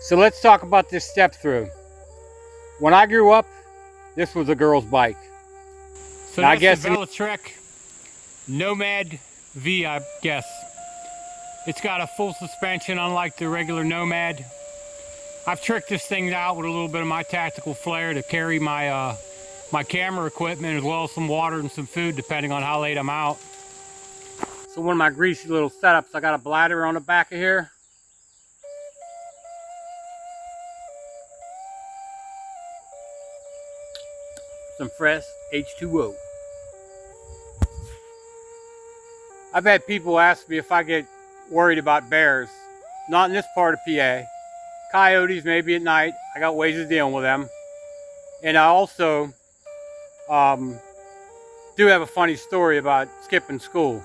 So let's talk about this step through. When I grew up, this was a girl's bike. So now, that's the Velotric Nomad V, I guess. It's got a full suspension, unlike the regular Nomad. I've tricked this thing out with a little bit of my tactical flair to carry my my camera equipment, as well as some water and some food, depending on how late I'm out. So one of my greasy little setups, I got a bladder on the back of here. Some fresh H2O. I've had people ask me if I get worried about bears. Not in this part of PA. Coyotes maybe at night. I got ways of dealing with them. And I also do have a funny story about skipping school.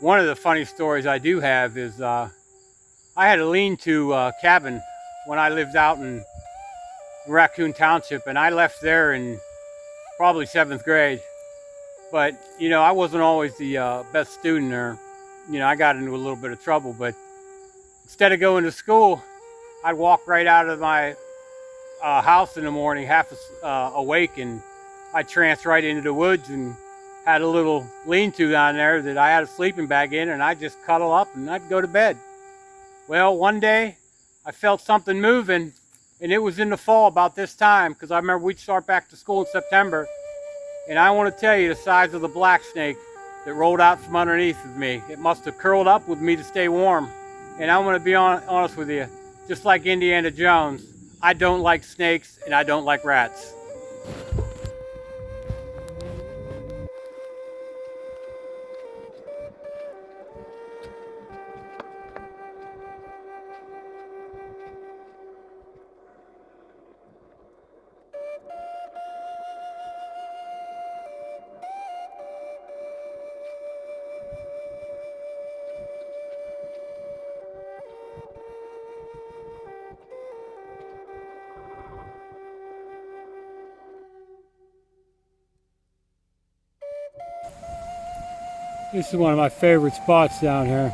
One of the funny stories I do have is I had a lean-to cabin when I lived out in Raccoon Township, and I left there in probably 7th grade. But, you know, I wasn't always the best student, or, you know, I got into a little bit of trouble. But instead of going to school, I'd walk right out of my house in the morning, half awake, and I'd trance right into the woods, and had a little lean-to down there that I had a sleeping bag in, and I'd just cuddle up and I'd go to bed. Well, one day I felt something moving, and it was in the fall about this time, because I remember we'd start back to school in September. And I want to tell you the size of the black snake that rolled out from underneath of me. It must have curled up with me to stay warm. And I'm going to be honest with you, just like Indiana Jones, I don't like snakes and I don't like rats. This is one of my favorite spots down here.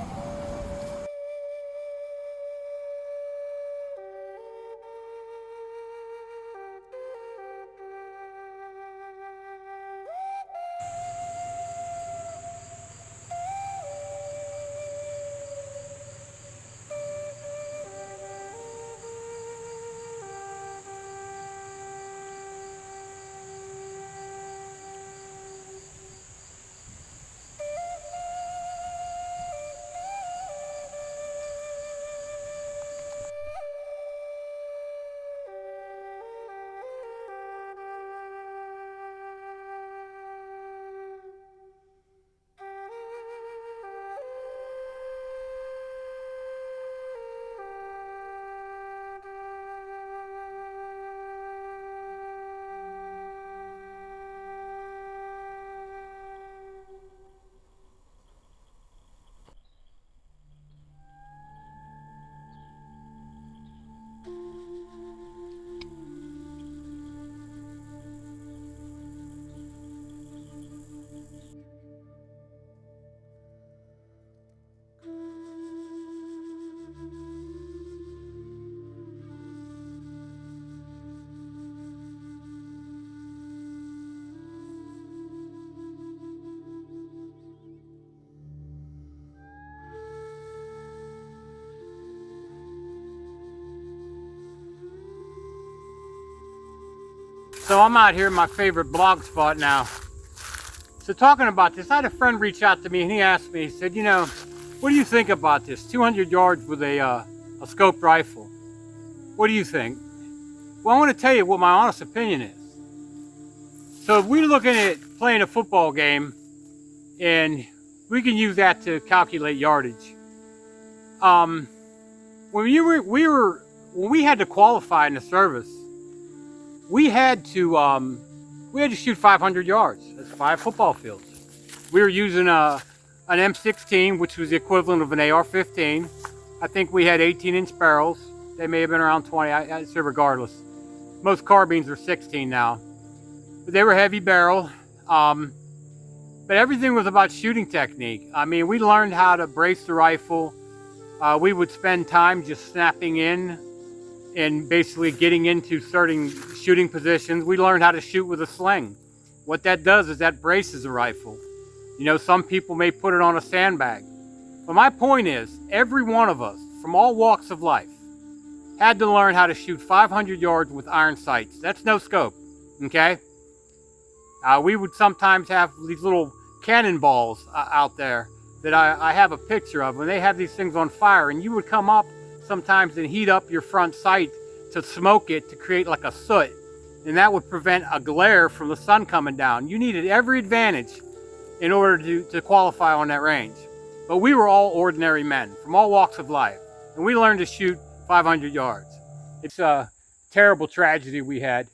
So I'm out here in my favorite blog spot now. So talking about this, I had a friend reach out to me and he asked me, he said, you know, what do you think about this? 200 yards with a scoped rifle. What do you think? Well, I want to tell you what my honest opinion is. So if we're looking at playing a football game, and we can use that to calculate yardage. When we had to qualify in the service, we had to shoot 500 yards. That's 5 football fields. We were using an M16, which was the equivalent of an AR-15. I think we had 18-inch barrels. They may have been around 20. I say regardless. Most carbines are 16 now, but they were heavy barrel. But everything was about shooting technique. I mean, we learned how to brace the rifle, we would spend time just snapping in and basically getting into certain shooting positions. We learned how to shoot with a sling. What that does is that braces a rifle. You know, some people may put it on a sandbag. But my point is, every one of us, from all walks of life, had to learn how to shoot 500 yards with iron sights. That's no scope, okay? We would sometimes have these little cannonballs out there that I have a picture of, and they have these things on fire, and you would come up sometimes and heat up your front sight to smoke it to create like a soot, and that would prevent a glare from the sun coming down. You needed every advantage in order to qualify on that range. But we were all ordinary men from all walks of life, and we learned to shoot 500 yards. It's a terrible tragedy we had.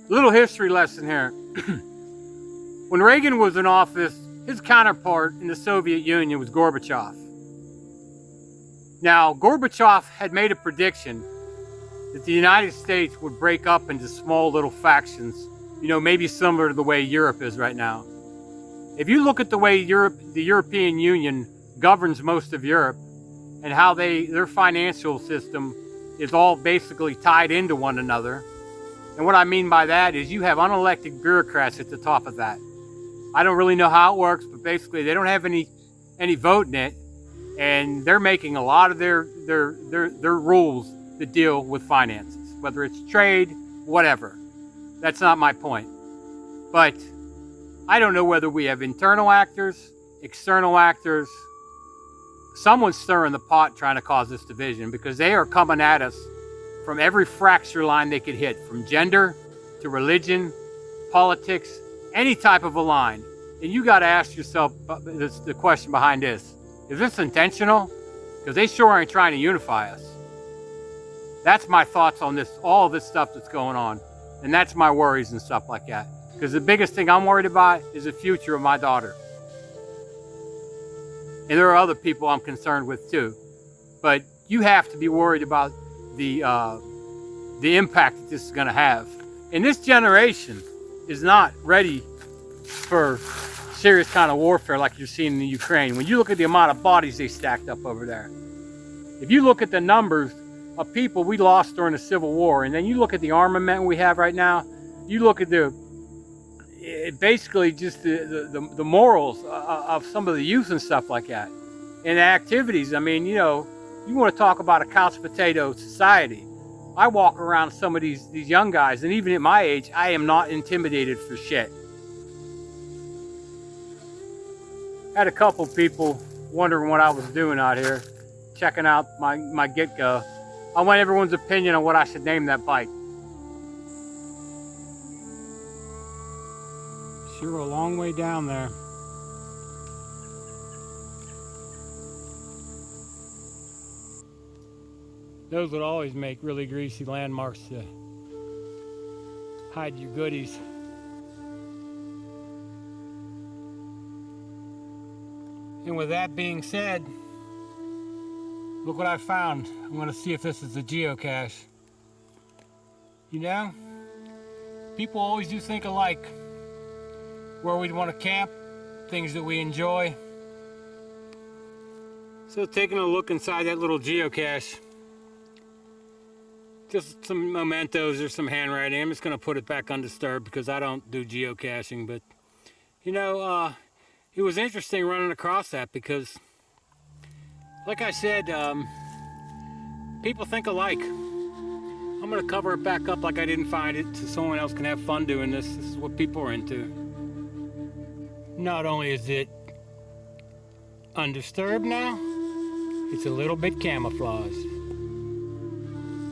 Little history lesson here. When Reagan was in office, his counterpart in the Soviet Union was Gorbachev. Now, Gorbachev had made a prediction that the United States would break up into small little factions, you know, maybe similar to the way Europe is right now. If you look at the way the European Union governs most of Europe and how their financial system is all basically tied into one another, and what I mean by that is you have unelected bureaucrats at the top of that. I don't really know how it works, but basically they don't have any vote in it, and they're making a lot of their rules that deal with finances, whether it's trade, whatever. That's not my point. But I don't know whether we have internal actors, external actors. Someone's stirring the pot trying to cause this division, because they are coming at us from every fracture line they could hit, from gender to religion, politics, any type of a line. And you got to ask yourself the question behind this. Is this intentional? Because they sure aren't trying to unify us. That's my thoughts on this, all this stuff that's going on. And that's my worries and stuff like that. Because the biggest thing I'm worried about is the future of my daughter. And there are other people I'm concerned with too. But you have to be worried about the impact that this is going to have. And this generation is not ready for serious kind of warfare like you're seeing in the Ukraine. When you look at the amount of bodies they stacked up over there, if you look at the numbers of people we lost during the Civil War, and then you look at the armament we have right now, you look at basically just the morals of some of the youth and stuff like that, and the activities. I mean, you know, you want to talk about a couch potato society. I walk around some of these young guys, and even at my age, I am not intimidated for shit. Had a couple people wondering what I was doing out here, checking out my get-go. I want everyone's opinion on what I should name that bike. Sure, a long way down there. Those would always make really greasy landmarks to hide your goodies. And with that being said, look what I found. I'm going to see if this is a geocache. You know, people always do think alike. Where we'd want to camp, things that we enjoy. So taking a look inside that little geocache, just some mementos or some handwriting. I'm just going to put it back undisturbed because I don't do geocaching. But, you know, it was interesting running across that because, like I said, people think alike. I'm gonna cover it back up like I didn't find it so someone else can have fun doing this. This is what people are into. Not only is it undisturbed now, it's a little bit camouflaged.